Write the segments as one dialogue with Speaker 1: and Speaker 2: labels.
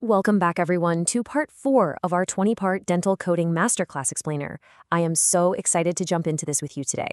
Speaker 1: Welcome back, everyone, to part 4 of our 20-part Dental Coding Masterclass Explainer. I am so excited to jump into this with you today.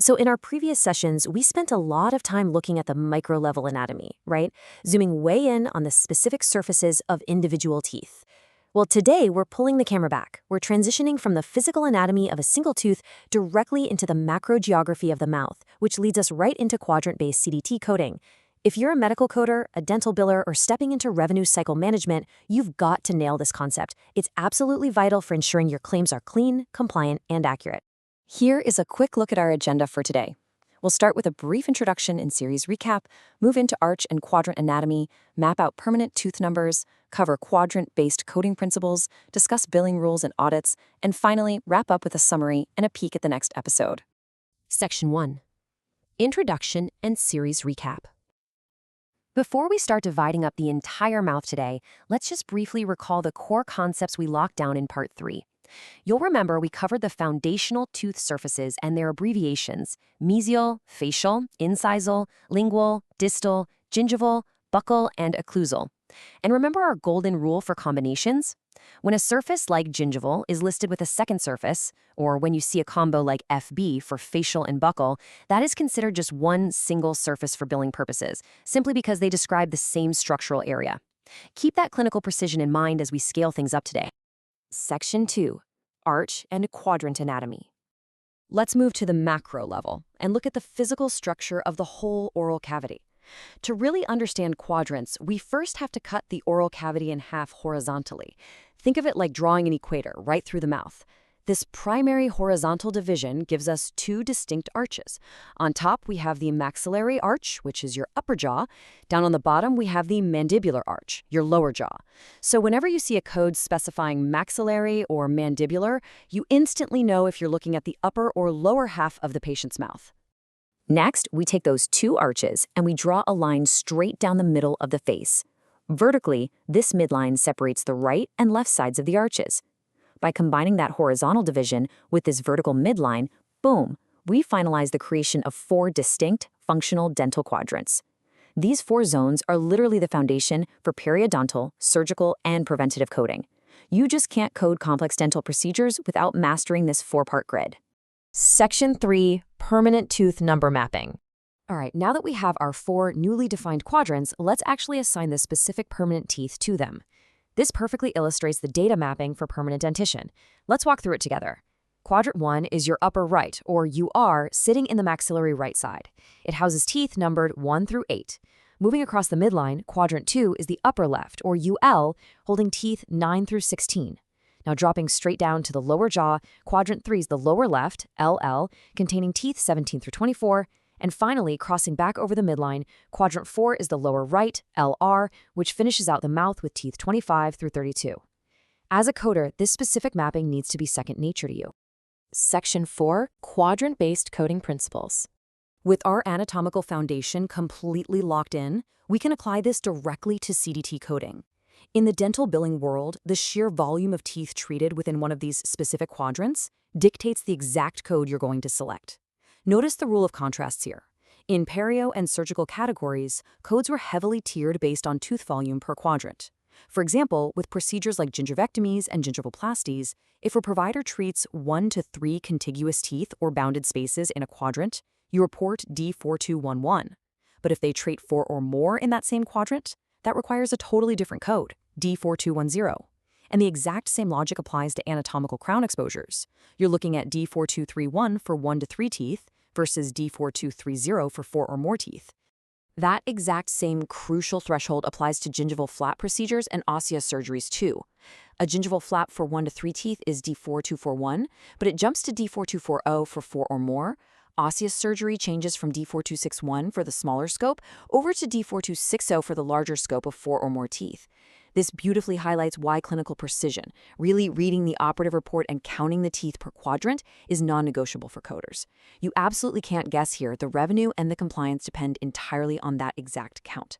Speaker 1: So in our previous sessions, we spent a lot of time looking at the micro-level anatomy, right? Zooming way in on the specific surfaces of individual teeth. Well, today we're pulling the camera back. We're transitioning from the physical anatomy of a single tooth directly into the macrogeography of the mouth, which leads us right into quadrant-based CDT coding. If you're a medical coder, a dental biller, or stepping into revenue cycle management, you've got to nail this concept. It's absolutely vital for ensuring your claims are clean, compliant, and accurate. Here is a quick look at our agenda for today. We'll start with a brief introduction and series recap, move into arch and quadrant anatomy, map out permanent tooth numbers, cover quadrant-based coding principles, discuss billing rules and audits, and finally wrap up with a summary and a peek at the next episode. Section 1. Introduction and series recap. Before we start dividing up the entire mouth today, let's just briefly recall the core concepts we locked down in Part 3. You'll remember we covered the foundational tooth surfaces and their abbreviations: mesial, facial, incisal, lingual, distal, gingival, buccal, and occlusal. And remember our golden rule for combinations? When a surface like gingival is listed with a second surface, or when you see a combo like FB for facial and buccal, that is considered just one single surface for billing purposes, simply because they describe the same structural area. Keep that clinical precision in mind as we scale things up today. Section 2. Arch and quadrant anatomy. Let's move to the macro level and look at the physical structure of the whole oral cavity. To really understand quadrants, we first have to cut the oral cavity in half horizontally. Think of it like drawing an equator right through the mouth. This primary horizontal division gives us two distinct arches. On top, we have the maxillary arch, which is your upper jaw. Down on the bottom, we have the mandibular arch, your lower jaw. So whenever you see a code specifying maxillary or mandibular, you instantly know if you're looking at the upper or lower half of the patient's mouth. Next, we take those two arches and we draw a line straight down the middle of the face. Vertically, this midline separates the right and left sides of the arches. By combining that horizontal division with this vertical midline, boom, we finalize the creation of 4 distinct, functional dental quadrants. These 4 zones are literally the foundation for periodontal, surgical, and preventative coding. You just can't code complex dental procedures without mastering this 4-part grid. Section 3. Permanent tooth number mapping. All right, now that we have our 4 newly defined quadrants, let's actually assign the specific permanent teeth to them. This perfectly illustrates the data mapping for permanent dentition. Let's walk through it together. Quadrant 1 is your upper right, or UR, sitting in the maxillary right side. It houses teeth numbered 1 through 8. Moving across the midline, Quadrant 2 is the upper left, or UL, holding teeth 9 through 16. Now dropping straight down to the lower jaw, Quadrant 3 is the lower left, LL, containing teeth 17 through 24. And finally, crossing back over the midline, Quadrant 4 is the lower right, LR, which finishes out the mouth with teeth 25 through 32. As a coder, this specific mapping needs to be second nature to you. Section 4. Quadrant-Based Coding Principles. With our anatomical foundation completely locked in, we can apply this directly to CDT coding. In the dental billing world, the sheer volume of teeth treated within one of these specific quadrants dictates the exact code you're going to select. Notice the rule of contrasts here. In perio and surgical categories, codes were heavily tiered based on tooth volume per quadrant. For example, with procedures like gingivectomies and gingivoplasties, if a provider treats 1 to 3 contiguous teeth or bounded spaces in a quadrant, you report D4211. But if they treat 4 or more in that same quadrant, that requires a totally different code, D4210. And the exact same logic applies to anatomical crown exposures. You're looking at D4231 for 1 to 3 teeth versus D4230 for 4 or more teeth. That exact same crucial threshold applies to gingival flap procedures and osseous surgeries too. A gingival flap for 1 to 3 teeth is D4241, but it jumps to D4240 for 4 or more. Osseous surgery changes from D4261 for the smaller scope over to D4260 for the larger scope of 4 or more teeth. This beautifully highlights why clinical precision, really reading the operative report and counting the teeth per quadrant, is non-negotiable for coders. You absolutely can't guess here. The revenue and the compliance depend entirely on that exact count.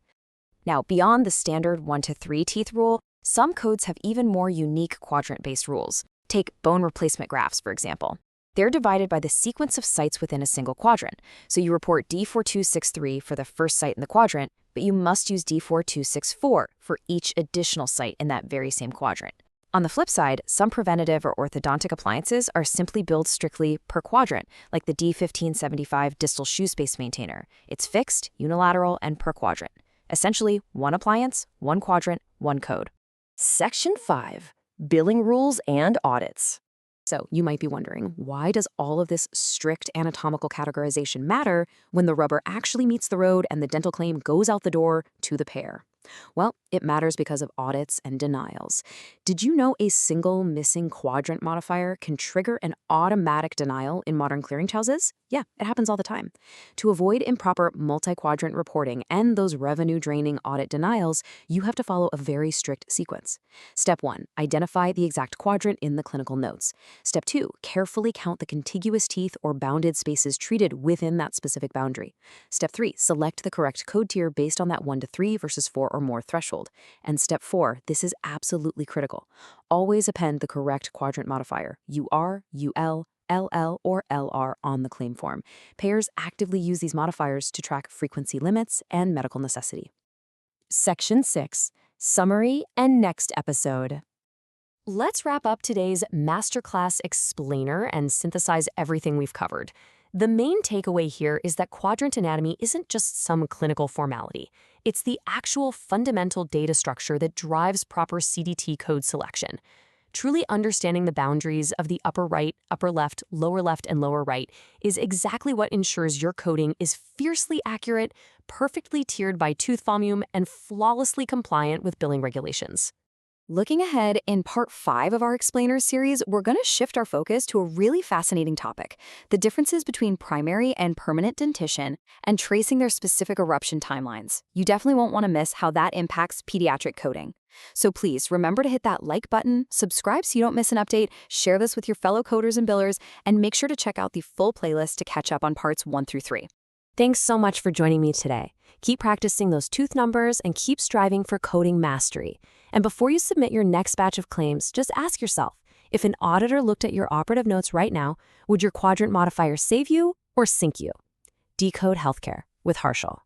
Speaker 1: Now, beyond the standard 1 to 3 teeth rule, some codes have even more unique quadrant-based rules. Take bone replacement grafts, for example. They're divided by the sequence of sites within a single quadrant. So you report D4263 for the first site in the quadrant, but you must use D4264 for each additional site in that very same quadrant. On the flip side, some preventative or orthodontic appliances are simply billed strictly per quadrant, like the D1575 distal shoe space maintainer. It's fixed, unilateral, and per quadrant. Essentially, one appliance, one quadrant, one code. Section 5. Billing rules and audits. So you might be wondering, why does all of this strict anatomical categorization matter when the rubber actually meets the road and the dental claim goes out the door to the payer? Well, it matters because of audits and denials. Did you know a single missing quadrant modifier can trigger an automatic denial in modern clearinghouses? Yeah, it happens all the time. To avoid improper multi-quadrant reporting and those revenue-draining audit denials, you have to follow a very strict sequence. Step 1, identify the exact quadrant in the clinical notes. Step 2, carefully count the contiguous teeth or bounded spaces treated within that specific boundary. Step 3, select the correct code tier based on that 1 to 3 versus 4 or more threshold. And step 4, this is absolutely critical. Always append the correct quadrant modifier, UR, UL, LL, or LR on the claim form. Payers actively use these modifiers to track frequency limits and medical necessity. Section 6. Summary and next episode. Let's wrap up today's masterclass explainer and synthesize everything we've covered. The main takeaway here is that quadrant anatomy isn't just some clinical formality. It's the actual fundamental data structure that drives proper CDT code selection. Truly understanding the boundaries of the upper right, upper left, and lower right is exactly what ensures your coding is fiercely accurate, perfectly tiered by tooth volume, and flawlessly compliant with billing regulations. Looking ahead, in part 5 of our Explainers series, we're going to shift our focus to a really fascinating topic, the differences between primary and permanent dentition and tracing their specific eruption timelines. You definitely won't want to miss how that impacts pediatric coding. So please remember to hit that like button, subscribe so you don't miss an update, share this with your fellow coders and billers, and make sure to check out the full playlist to catch up on parts 1 through 3. Thanks so much for joining me today. Keep practicing those tooth numbers and keep striving for coding mastery. And before you submit your next batch of claims, just ask yourself, if an auditor looked at your operative notes right now, would your quadrant modifier save you or sink you? Decode Healthcare with Harshal.